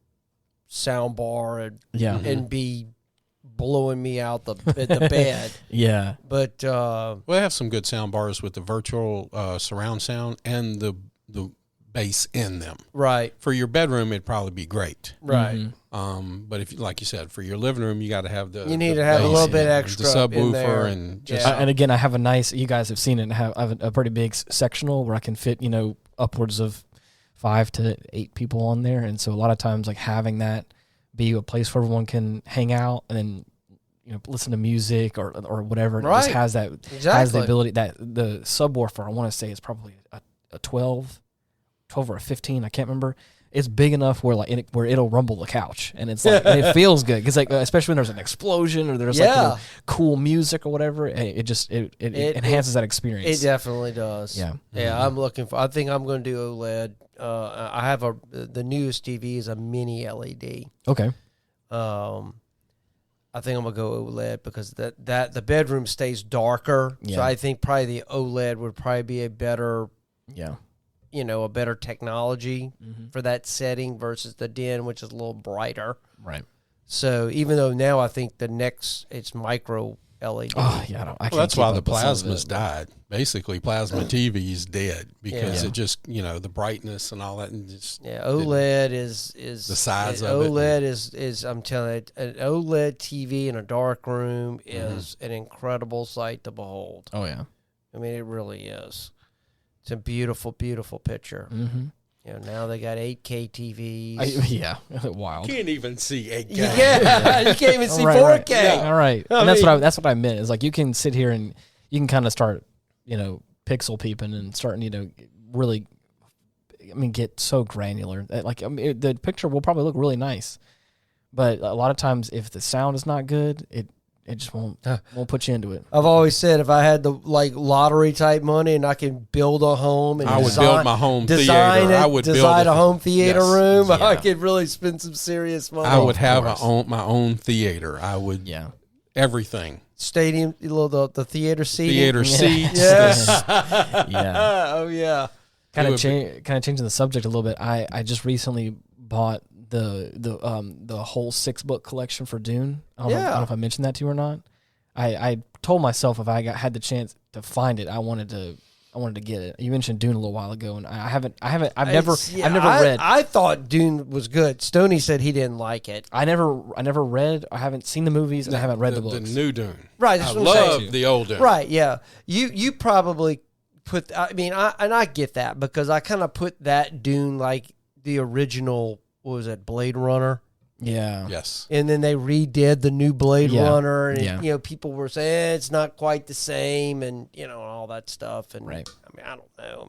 sound bar and be blowing me out the bed. Yeah. But they have some good sound bars with the virtual surround sound and the bass in them. Right. For your bedroom, it'd probably be great. Right. But if, like you said, for your living room, you got to have the. You need to have a little bit extra. The subwoofer in there. and just. Yeah. And again, I have a nice. You guys have seen it. I have a pretty big sectional where I can fit upwards of 5 to 8 people on there, and so a lot of times like having that be a place where everyone can hang out and then listen to music or whatever. And right. It just has that has the ability that the subwoofer I want to say is probably a 12 or a 15, I can't remember. it's big enough where where it'll rumble the couch, and it's like and it feels good because especially when there's an explosion or there's cool music or whatever, it enhances that experience. It definitely does. Yeah, I'm looking for. I think I'm going to do OLED. I have the newest TV is a mini LED. Okay. I think I'm gonna go OLED because that the bedroom stays darker. Yeah. So I think probably the OLED would probably be a better, a better technology for that setting versus the den, which is a little brighter. Right. So even though now I think it's micro LED. Oh yeah, that's why the plasmas died. Basically, plasma TV is dead because it just the brightness and all that, and just OLED is the size of OLED is I'm telling you, an OLED TV in a dark room is an incredible sight to behold. Oh yeah, I mean it really is. It's a beautiful, beautiful picture. Mm-hmm. Now they got 8K TVs. Wild. You can't even see 8K. Yeah, you can't even see 4K. Right. Yeah. All right, and that's what I meant. Is like you can sit here and you can kind of start, pixel peeping and starting, really, get so granular. The picture will probably look really nice, but a lot of times if the sound is not good, it just won't put you into it. I've always said if I had the lottery type money and I can build a home and I would build my home theater. I would design a home theater room. Yeah. I could really spend some serious money. I would have my own theater. I would everything. Stadium, the theater seating. Theater seats. Yeah. Oh yeah. Kind of changing the subject a little bit. I just recently bought the whole 6-book collection for Dune. I don't know if I mentioned that to you or not. I told myself if I had the chance to find it, I wanted to get it. You mentioned Dune a little while ago, and I've never read. I thought Dune was good. Stoney said he didn't like it. I never read. I haven't seen the movies, and I haven't read the books. The new Dune, right? I love the old Dune, right? Yeah, you probably put. I get that because I kind of put that Dune like the original. What was it, Blade Runner? Yeah. Yes. And then they redid the new Blade Runner, and people were saying it's not quite the same, and all that stuff. And right. I don't know.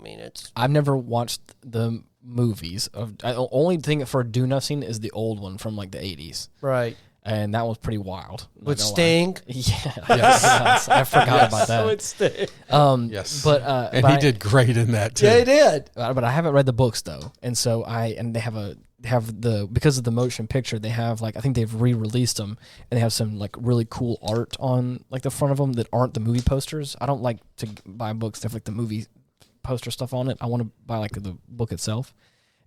I've never watched the movies. Only thing for Dune I've seen is the old one from the 80s. Right. And that was pretty wild. With Sting? Yeah. Yes. I forgot about that. With Sting. Yes. But he did great in that too. Yeah, he did. But I haven't read the books though, and so they have because of the motion picture, they have I think they've re-released them, and they have some really cool art on the front of them that aren't the movie posters. I don't like to buy books that have the movie poster stuff on it. I want to buy the book itself,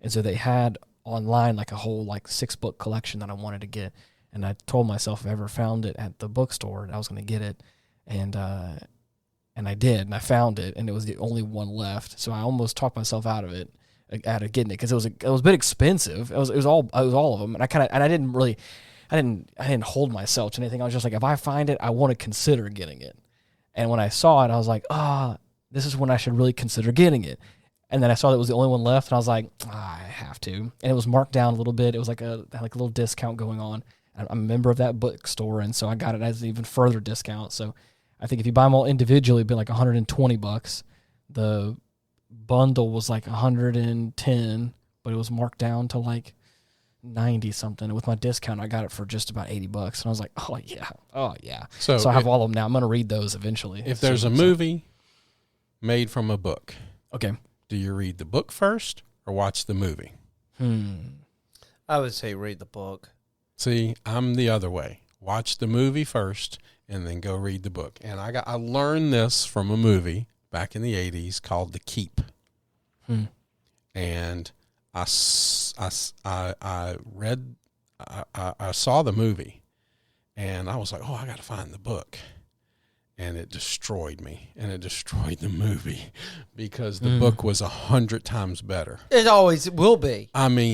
and so they had online a whole 6-book collection that I wanted to get. And I told myself if I ever found it at the bookstore, I was going to get it, and I did, and I found it, and it was the only one left. So I almost talked myself out of getting it because it was a bit expensive. It was all of them, and I didn't hold myself to anything. I was just if I find it, I want to consider getting it. And when I saw it, I was like, this is when I should really consider getting it. And then I saw that it was the only one left, and I was like, I have to. And it was marked down a little bit. It was a little discount going on. I'm a member of that bookstore, and so I got it as an even further discount. So I think if you buy them all individually, it'd be $120. The bundle was $110, but it was marked down to 90 something. And with my discount, I got it for just about $80. And I was like, oh yeah. So I have all of them now. I'm gonna read those eventually. If there's a movie made from a book, okay, do you read the book first or watch the movie? I would say read the book. See, I'm the other way. Watch the movie first and then go read the book. And I learned this from a movie back in the 80s called The Keep. And I saw the movie, and I was like, I got to find the book. And it destroyed me, and it destroyed the movie because the book was 100 times better. It always will be.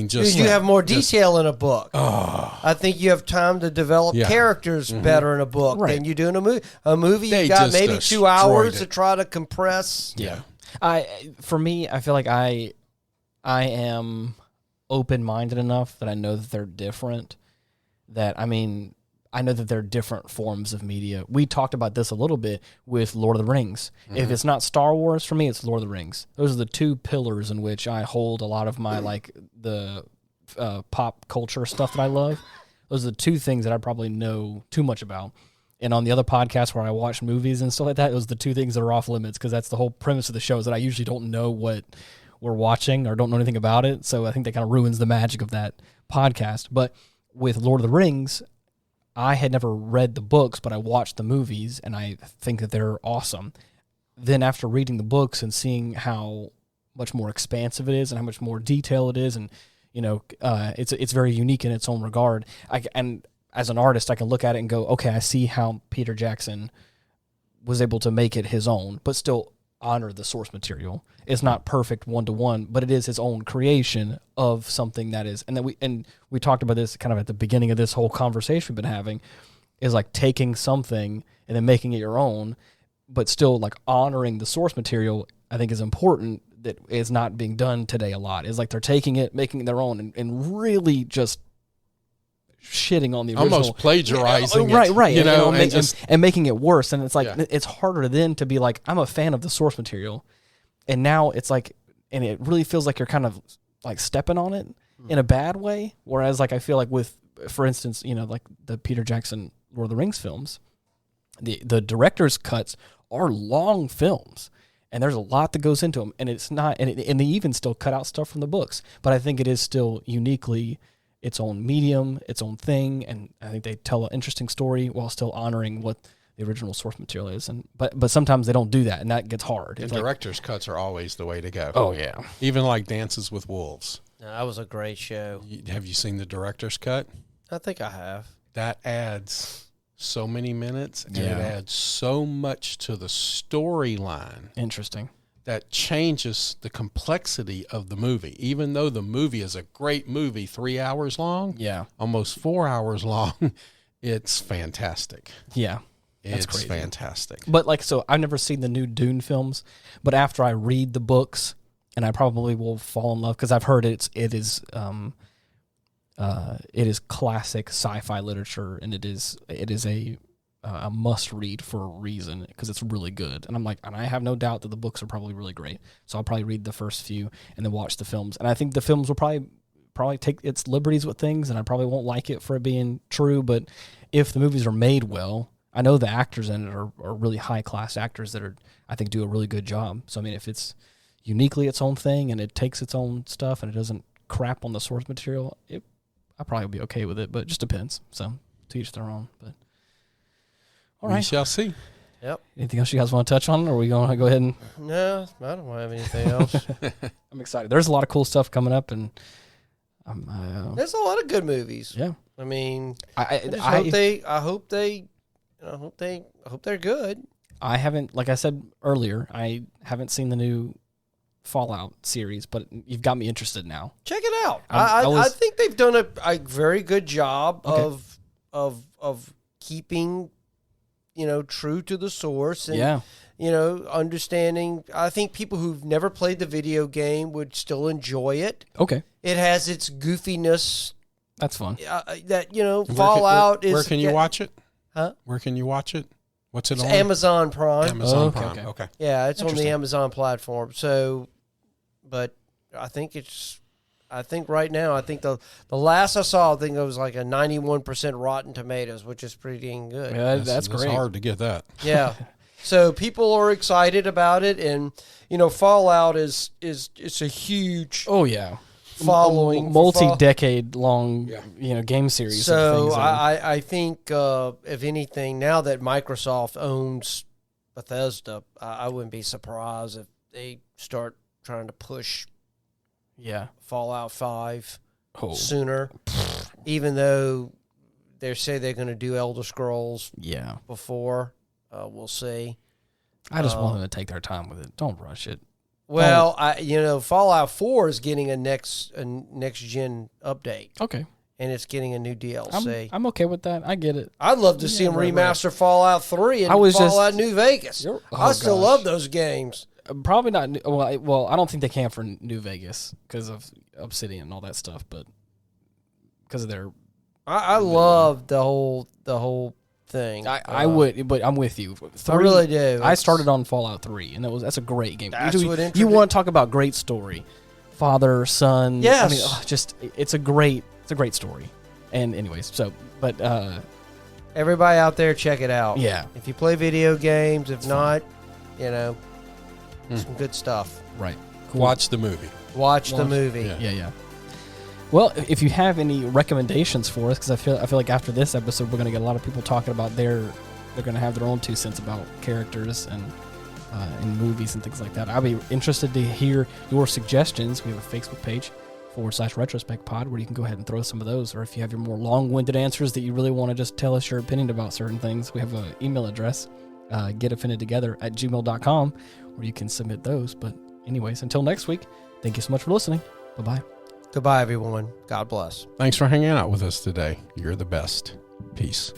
Just you have more detail in a book. Oh, I think you have time to develop characters better in a book than you do in a movie. A movie, you got maybe 2 hours to try to compress. Yeah. For me, I feel like I am open-minded enough that I know that they're different. I know that they're different forms of media. We talked about this a little bit with Lord of the Rings. If it's not Star Wars, for me, it's Lord of the Rings. Those are the two pillars in which I hold a lot of my the pop culture stuff that I love. Those are the two things that I probably know too much about. And on the other podcast where I watch movies and stuff like that, those are the two things that are off limits, because that's the whole premise of the show, is that I usually don't know what we're watching or don't know anything about it. So I think that kind of ruins the magic of that podcast. But with Lord of the Rings, I had never read the books, but I watched the movies, and I think that they're awesome. Then after reading the books and seeing how much more expansive it is and how much more detail it is, and it's very unique in its own regard. And as an artist, I can look at it and go, okay, I see how Peter Jackson was able to make it his own, but still honor the source material. It's not perfect one-to-one, but it is his own creation of something that is, and we talked about this kind of at the beginning of this whole conversation we've been having, is like taking something and then making it your own, but still like honoring the source material, I think is important. That is not being done today a lot. Is like they're taking it, making it their own, and really just shitting on the original. Almost plagiarizing it. Right. And making it worse. And it's like, it's harder then to be like, I'm a fan of the source material. And now it's like, and it really feels like you're kind of like stepping on it in a bad way. Whereas like, I feel like with, for instance, like the Peter Jackson Lord of the Rings films, the director's cuts are long films. And there's a lot that goes into them, and it's not, and they even still cut out stuff from the books. But I think it is still uniquely its own medium, its own thing, and I think they tell an interesting story while still honoring what the original source material is. And but sometimes they don't do that, and that gets hard. And director's cuts are always the way to go. Oh yeah, even like Dances with Wolves. No, that was a great show. Have you seen the director's cut? I think I have. That adds so many minutes, and it adds so much to the storyline. Interesting. That changes the complexity of the movie. Even though the movie is a great movie, 3 hours long, almost 4 hours long, it's fantastic. Yeah, it's crazy. Fantastic. But like, so I've never seen the new Dune films, but after I read the books, and I probably will fall in love, because I've heard it is classic sci-fi literature, and it is a must read for a reason, because it's really good. And I have no doubt that the books are probably really great. So I'll probably read the first few and then watch the films. And I think the films will probably take its liberties with things, and I probably won't like it for it being true. But if the movies are made well, I know the actors in it are really high class actors that I think do a really good job. So I mean, if it's uniquely its own thing and it takes its own stuff and it doesn't crap on the source material, I probably would be okay with it, but it just depends. So to each their own. But all right, we shall see. Yep. Anything else you guys want to touch on, or are we going to go ahead and? No, I don't have anything else. I'm excited. There's a lot of cool stuff coming up, and there's a lot of good movies. Yeah. I mean, I hope they're good. I haven't, like I said earlier, I haven't seen the new Fallout series, but you've got me interested now. Check it out. I think they've done a very good job of keeping, true to the source and understanding. I think people who've never played the video game would still enjoy it. Okay. It has its goofiness. That's fun. Fallout is. Where can you watch it? Huh? Where can you watch it? What's it on? Amazon Prime. Amazon Prime. Okay. Yeah, it's on the Amazon platform. So, but I think right now, the last I saw, I think it was like a 91% Rotten Tomatoes, which is pretty dang good. Yeah, that's great. It's hard to get that. Yeah. So people are excited about it, and Fallout is a huge following, multi-decade long game series. So I think if anything, now that Microsoft owns Bethesda, I wouldn't be surprised if they start trying to push Fallout 5 sooner, even though they say they're going to do Elder Scrolls before. We'll see. I just want them to take their time with it. Don't rush it. Well, Fallout 4 is getting a next gen update. Okay. And it's getting a new DLC. I'm okay with that. I get it. I'd love to see them remaster Fallout 3 and Fallout New Vegas. I still love those games. Probably not. Well, I don't think they can for New Vegas because of Obsidian and all that stuff, but because of their. I love the whole thing. I would, but I'm with you. 3, I really do. I started on Fallout 3, and that's a great game. That's what you want to talk about great story. father, son. Yes. I mean, just it's a great story. And anyways, so but everybody out there, check it out. yeah, If you play video games, if It's not, some good stuff. right. Cool. Watch the movie. Watch the movie. Yeah. Yeah. Well, if you have any recommendations for us, because I feel like after this episode we're going to get a lot of people talking about they're going to have their own 2 cents about characters and in movies and things like that. I'll be interested to hear your suggestions. We have a Facebook page /Retrospect Pod where you can go ahead and throw some of those. Or if you have your more long-winded answers that you really want to just tell us your opinion about certain things, we have an email address, getoffendedtogether@gmail.com, where you can submit those. But anyways, until next week, thank you so much for listening. Bye-bye. Goodbye, everyone. God bless. Thanks for hanging out with us today. You're the best. Peace.